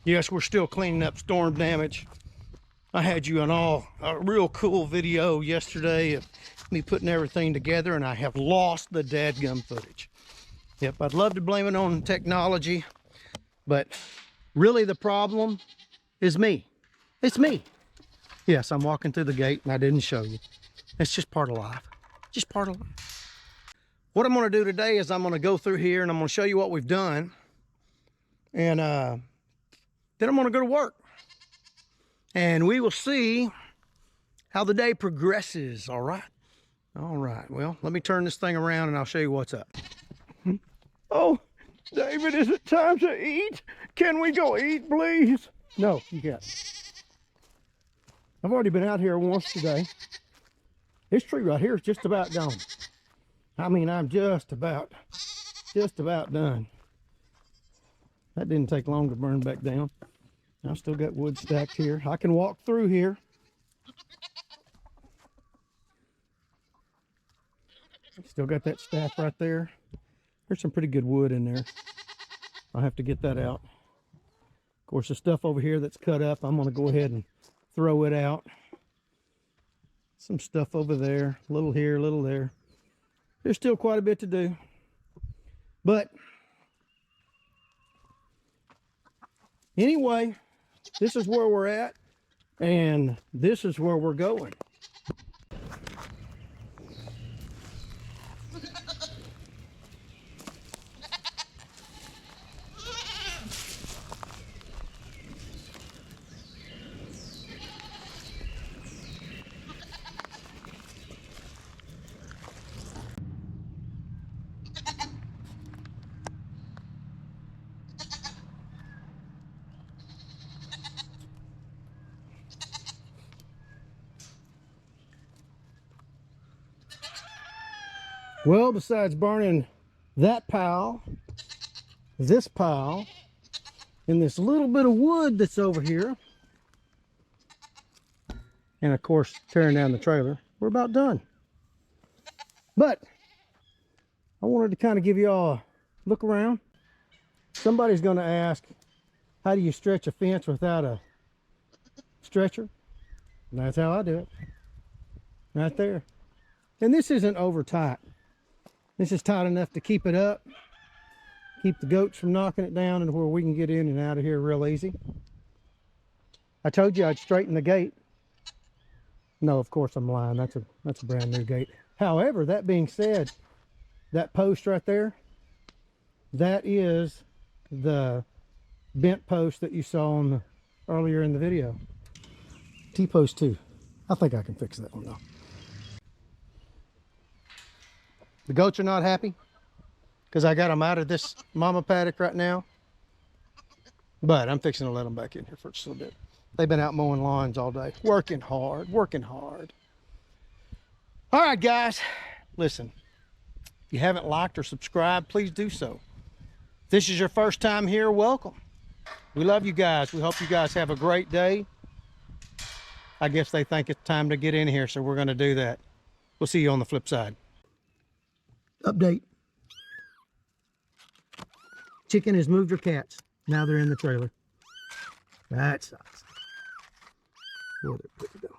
Yes, we're still cleaning up storm damage. I had you a real cool video yesterday of me putting everything together, and I have lost the dadgum footage. Yep, I'd love to blame it on technology, but really the problem is me. It's me. Yes, I'm walking through the gate and I didn't show you. It's just part of life. Just part of life. What I'm going to do today is I'm going to go through here and I'm going to show you what we've done. And then I'm going to go to work. And we will see how the day progresses. All right. All right. Well, let me turn this thing around and I'll show you what's up. Oh, David, is it time to eat? Can we go eat, please? No, you can't. I've already been out here once today. This tree right here is just about gone. I mean, I'm just about done. That didn't take long to burn back down. I've still got wood stacked here. I can walk through here. Still got that stack right there. There's some pretty good wood in there. I'll have to get that out. Of course, the stuff over here that's cut up, I'm going to go ahead and throw it out. Some stuff over there, a little here, a little there. There's still quite a bit to do. But anyway, this is where we're at, and this is where we're going. Well, besides burning that pile, this pile, and this little bit of wood that's over here, and of course tearing down the trailer, we're about done. But I wanted to kind of give you all a look around. Somebody's going to ask, how do you stretch a fence without a stretcher? And that's how I do it. Right there. And this isn't over tight. This is tight enough to keep it up, keep the goats from knocking it down, and where we can get in and out of here real easy. I told you I'd straighten the gate. No, of course I'm lying. That's a brand new gate. However, that being said, that post right there, that is the bent post that you saw on earlier in the video. T-post 2. I think I can fix that one though. The goats are not happy because I got them out of this mama paddock right now. But I'm fixing to let them back in here for just a little bit. They've been out mowing lawns all day, working hard, working hard. All right, guys, listen, if you haven't liked or subscribed, please do so. If this is your first time here, welcome. We love you guys. We hope you guys have a great day. I guess they think it's time to get in here, so we're going to do that. We'll see you on the flip side. Update. Chicken has moved her cats. Now they're in the trailer. That sucks. Where did it go?